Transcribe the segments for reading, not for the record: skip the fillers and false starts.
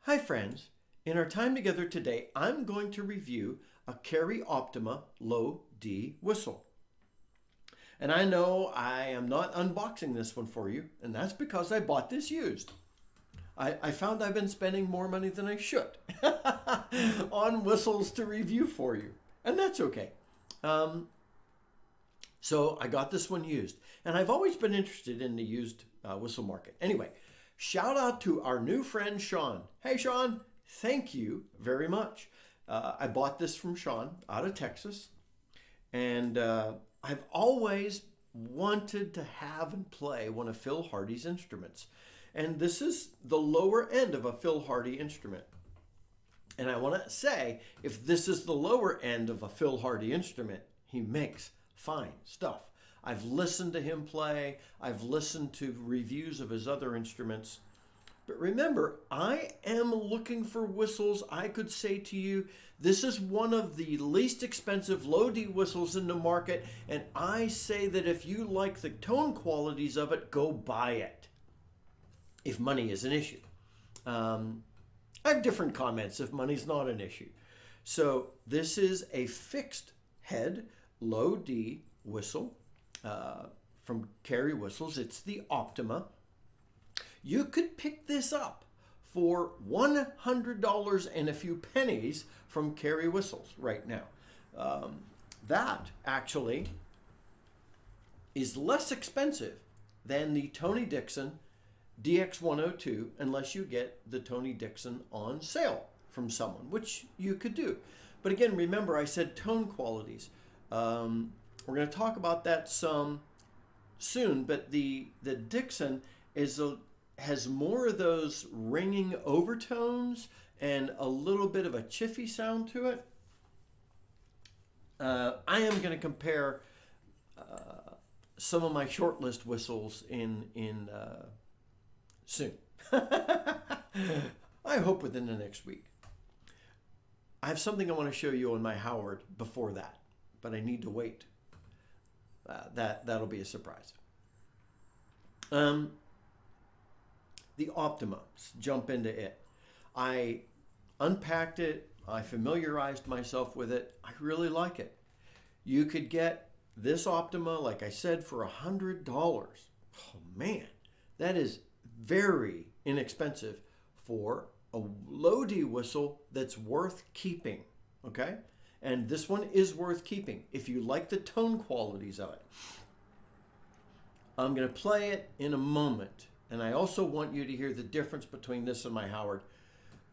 Hi friends, in our time together today, I'm going to review a Kerry Optima low D whistle. And I know I am not unboxing this one for you, and that's because I bought this used. I found I've been spending more money than I should on whistles to review for you, and that's okay. So I got this one used, and I've always been interested in the used whistle market. Anyway, shout out to our new friend Sean. Hey Sean, thank you very much. I bought this from Sean out of Texas, and I've always wanted to have and play one of Phil Hardy's instruments. And this is the lower end of a Phil Hardy instrument. And I want to say, if this is the lower end of a Phil Hardy instrument, he makes fine stuff. I've listened to him play. I've listened to reviews of his other instruments. But remember, I am looking for whistles. I could say to you, this is one of the least expensive low D whistles in the market. And I say that if you like the tone qualities of it, go buy it. If money is an issue. I have different comments if money's not an issue. So this is a fixed head low D whistle from Kerry Whistles. It's the Optima. You could pick this up for $100 and a few pennies from Kerry Whistles right now. That actually is less expensive than the Tony Dixon DX102 unless you get the Tony Dixon on sale from someone, which you could do. But again, remember I said tone qualities. We're going to talk about that some soon, but the Dixon has more of those ringing overtones and a little bit of a chiffy sound to it. I am going to compare some of my short list whistles in soon. I hope within the next week. I have something I want to show you on my Howard before that, but I need to wait. That'll be a surprise. The Optima, let's jump into it. I unpacked it. I familiarized myself with it. I really like it. You could get this Optima, like I said, for $100. Oh man, that is very inexpensive for a low D whistle that's worth keeping, okay? And this one is worth keeping if you like the tone qualities of it. I'm going to play it in a moment, and I also want you to hear the difference between this and my Howard.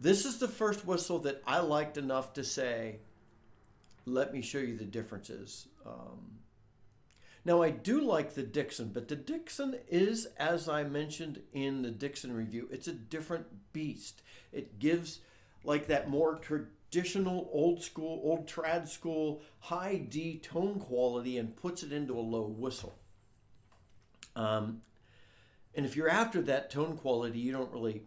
This is the first whistle that I liked enough to say, let me show you the differences. Now, I do like the Dixon, but the Dixon is, as I mentioned in the Dixon review, it's a different beast. It gives like that more traditional, old school, old trad school, high D tone quality and puts it into a low whistle. And if you're after that tone quality, you don't really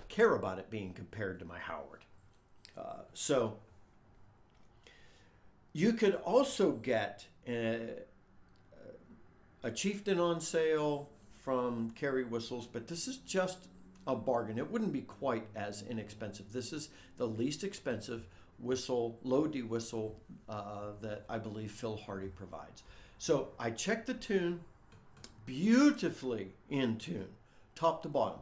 care about it being compared to my Howard. So you could also get a Chieftain on sale from Kerry Whistles, but this is just a bargain. It wouldn't be quite as inexpensive. This is the least expensive whistle, low D whistle that I believe Phil Hardy provides. So I checked the tune, beautifully in tune, top to bottom.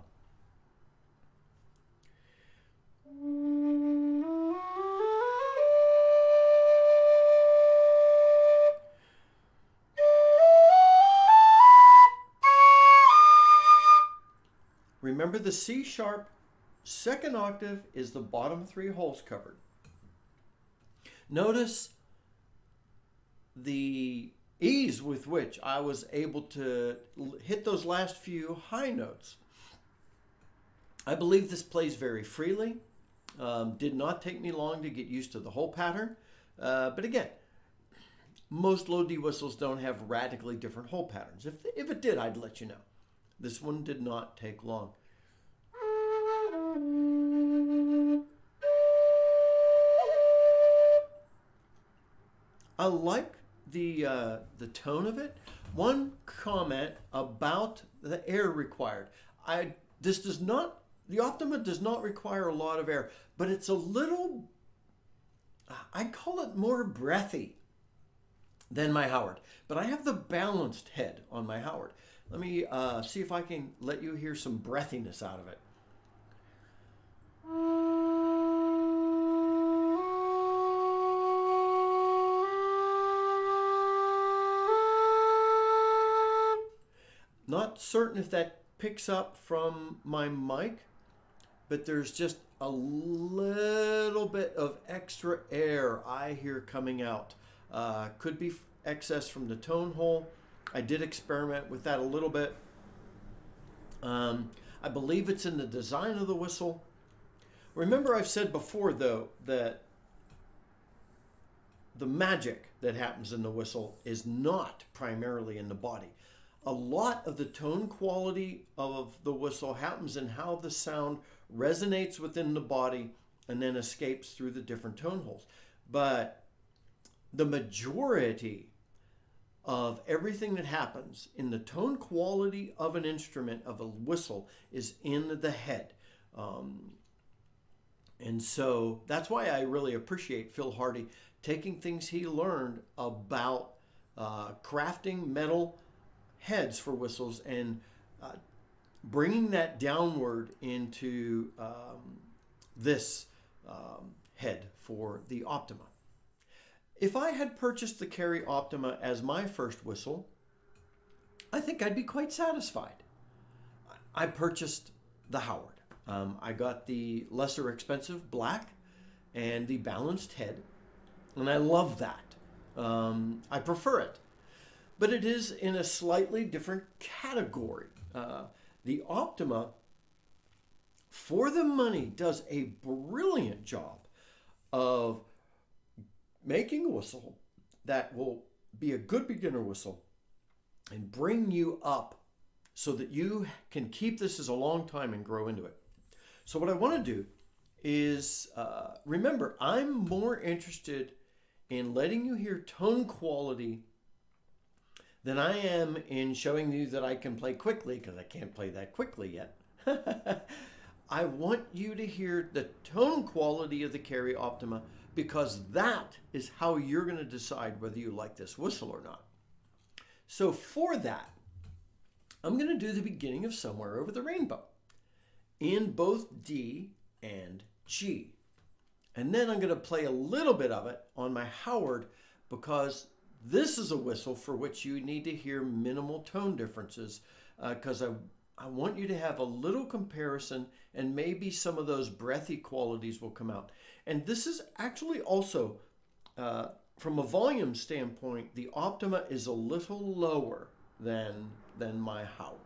Remember the C sharp second octave is the bottom three holes covered. Notice the ease with which I was able to hit those last few high notes. I believe this plays very freely. Did not take me long to get used to the whole pattern. But again, most low D whistles don't have radically different hole patterns. If it did, I'd let you know. This one did not take long. I like the tone of it. One comment about the air required. This does not The Optima does not require a lot of air, but it's a little, I call it more breathy than my Howard. But I have the balanced head on my Howard. Let me see if I can let you hear some breathiness out of it. Not certain if that picks up from my mic, but there's just a little bit of extra air I hear coming out. Could be excess from the tone hole. I did experiment with that a little bit. I believe it's in the design of the whistle. Remember, I've said before, though, that the magic that happens in the whistle is not primarily in the body. A lot of the tone quality of the whistle happens in how the sound resonates within the body and then escapes through the different tone holes. But the majority of everything that happens in the tone quality of an instrument, of a whistle, is in the head. And so that's why I really appreciate Phil Hardy taking things he learned about crafting metal heads for whistles and bringing that downward into this head for the Optima. If I had purchased the Kerry Optima as my first whistle, I think I'd be quite satisfied. I purchased the Howard. I got the lesser expensive black and the balanced head, and I love that. I prefer it. But it is in a slightly different category. The Optima, for the money, does a brilliant job of making a whistle that will be a good beginner whistle and bring you up so that you can keep this as a long time and grow into it. So what I want to do is, remember, I'm more interested in letting you hear tone quality than I am in showing you that I can play quickly, because I can't play that quickly yet. I want you to hear the tone quality of the Kerry Optima, because that is how you're going to decide whether you like this whistle or not. So for that, I'm going to do the beginning of Somewhere Over the Rainbow in both D and G. And then I'm going to play a little bit of it on my Howard, because this is a whistle for which you need to hear minimal tone differences, because I want you to have a little comparison, and maybe some of those breathy qualities will come out. And this is actually also, from a volume standpoint, the Optima is a little lower than my Howard.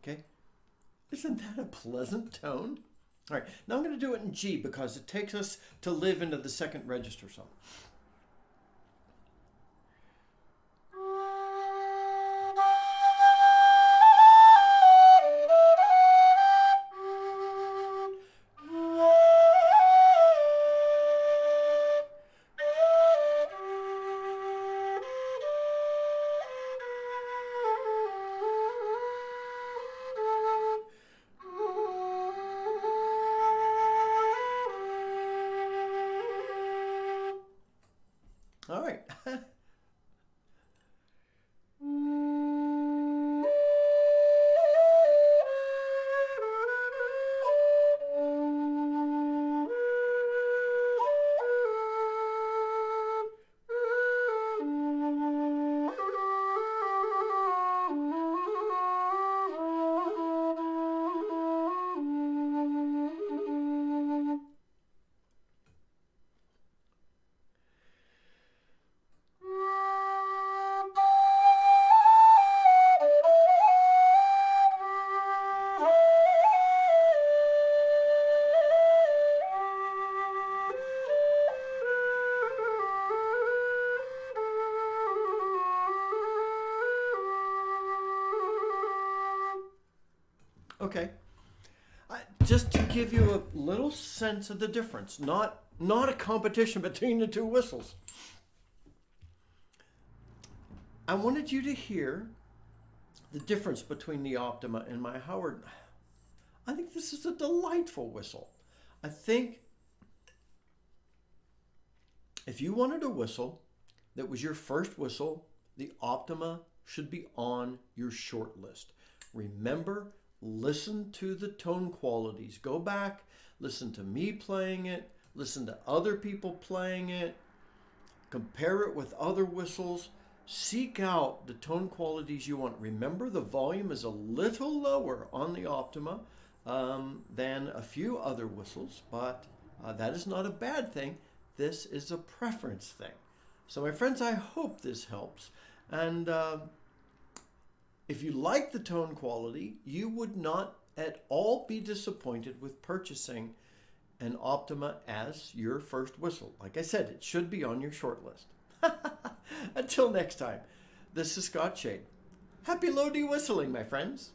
Okay, isn't that a pleasant tone? All right, now I'm going to do it in G, because it takes us to live into the second register song. Okay. Just to give you a little sense of the difference, not a competition between the two whistles. I wanted you to hear the difference between the Optima and my Howard. I think this is a delightful whistle. I think if you wanted a whistle that was your first whistle, the Optima should be on your short list. Remember, listen to the tone qualities. Go back, listen to me playing it, listen to other people playing it, compare it with other whistles. Seek out the tone qualities you want. Remember, the volume is a little lower on the Optima than a few other whistles, but that is not a bad thing. This is a preference thing. So my friends, I hope this helps. And if you like the tone quality, you would not at all be disappointed with purchasing an Optima as your first whistle. Like I said, it should be on your short list. Until next time, this is Scott Shade. Happy low D whistling, my friends.